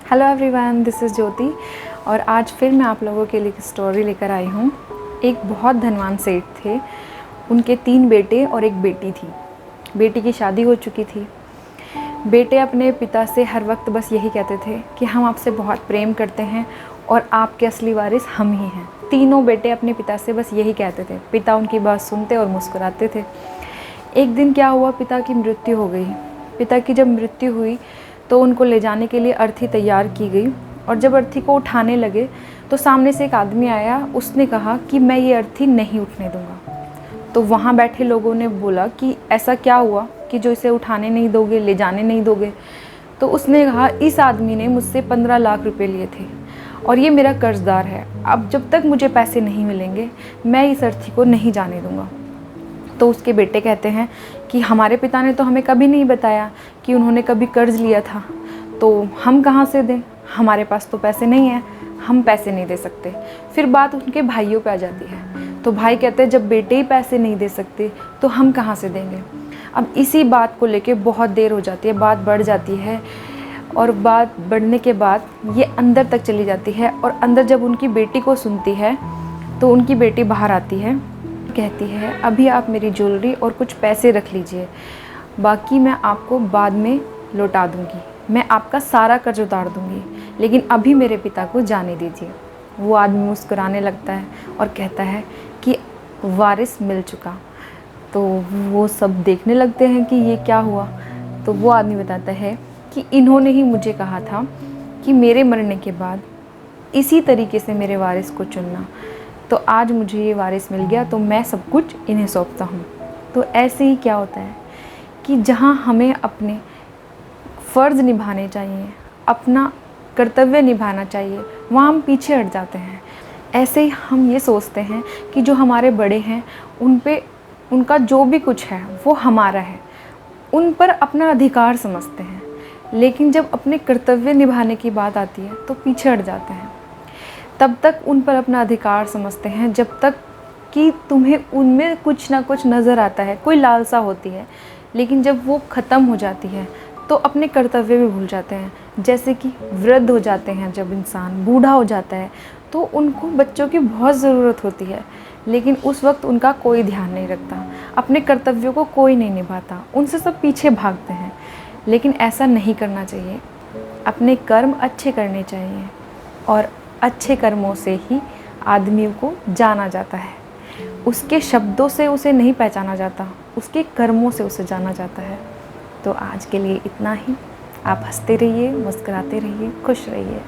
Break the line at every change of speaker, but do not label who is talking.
Hello everyone, this is ज्योति और आज फिर मैं आप लोगों के लिए एक स्टोरी लेकर आई हूँ। एक बहुत धनवान सेठ थे, उनके 3 बेटे और एक बेटी थी। बेटी की शादी हो चुकी थी। बेटे अपने पिता से हर वक्त बस यही कहते थे कि हम आपसे बहुत प्रेम करते हैं और आपके असली वारिस हम ही हैं। तीनों बेटे अपने पिता से बस यही कहते थे। पिता उनकी बात सुनते और मुस्कुराते थे। एक दिन क्या हुआ, पिता की मृत्यु हो गई। पिता की जब मृत्यु हुई तो उनको ले जाने के लिए अर्थी तैयार की गई और जब अर्थी को उठाने लगे तो सामने से एक आदमी आया। उसने कहा कि मैं ये अर्थी नहीं उठने दूंगा। तो वहाँ बैठे लोगों ने बोला कि ऐसा क्या हुआ कि जो इसे उठाने नहीं दोगे, ले जाने नहीं दोगे। तो उसने कहा, इस आदमी ने मुझसे 15 लाख रुपए लिए थे और ये मेरा कर्जदार है। अब जब तक मुझे पैसे नहीं मिलेंगे मैं इस अर्थी को नहीं जाने दूंगा। तो उसके बेटे कहते हैं कि हमारे पिता ने तो हमें कभी नहीं बताया कि उन्होंने कभी कर्ज़ लिया था, तो हम कहाँ से दें, हमारे पास तो पैसे नहीं हैं, हम पैसे नहीं दे सकते। फिर बात उनके भाइयों पे आ जाती है। तो भाई कहते हैं जब बेटे ही पैसे नहीं दे सकते तो हम कहाँ से देंगे। अब इसी बात को लेके बहुत देर हो जाती है, बात बढ़ जाती है और बात बढ़ने के बाद ये अंदर तक चली जाती है। और अंदर जब उनकी बेटी को सुनती है तो उनकी बेटी बाहर आती है, कहती है अभी आप मेरी ज्वेलरी और कुछ पैसे रख लीजिए, बाकी मैं आपको बाद में लौटा दूंगी, मैं आपका सारा कर्ज उतार दूंगी, लेकिन अभी मेरे पिता को जाने दीजिए। वो आदमी मुस्कुराने लगता है और कहता है कि वारिस मिल चुका। तो वो सब देखने लगते हैं कि ये क्या हुआ। तो वो आदमी बताता है कि इन्होंने ही मुझे कहा था कि मेरे मरने के बाद इसी तरीके से मेरे वारिस को चुनना, तो आज मुझे ये वारिस मिल गया तो मैं सब कुछ इन्हें सौंपता हूँ। तो ऐसे ही क्या होता है कि जहाँ हमें अपने फ़र्ज़ निभाने चाहिए, अपना कर्तव्य निभाना चाहिए, वहाँ हम पीछे हट जाते हैं। ऐसे ही हम ये सोचते हैं कि जो हमारे बड़े हैं उन पे उनका जो भी कुछ है वो हमारा है, उन पर अपना अधिकार समझते हैं। लेकिन जब अपने कर्तव्य निभाने की बात आती है तो पीछे हट जाते हैं। तब तक उन पर अपना अधिकार समझते हैं जब तक कि तुम्हें उनमें कुछ ना कुछ नज़र आता है, कोई लालसा होती है। लेकिन जब वो ख़त्म हो जाती है तो अपने कर्तव्य भी भूल जाते हैं। जैसे कि वृद्ध हो जाते हैं, जब इंसान बूढ़ा हो जाता है तो उनको बच्चों की बहुत ज़रूरत होती है, लेकिन उस वक्त उनका कोई ध्यान नहीं रखता, अपने कर्तव्यों को कोई नहीं निभाता, उनसे सब पीछे भागते हैं। लेकिन ऐसा नहीं करना चाहिए। अपने कर्म अच्छे करने चाहिए और अच्छे कर्मों से ही आदमी को जाना जाता है। उसके शब्दों से उसे नहीं पहचाना जाता, उसके कर्मों से उसे जाना जाता है। तो आज के लिए इतना ही। आप हंसते रहिए, मुस्कुराते रहिए, खुश रहिए।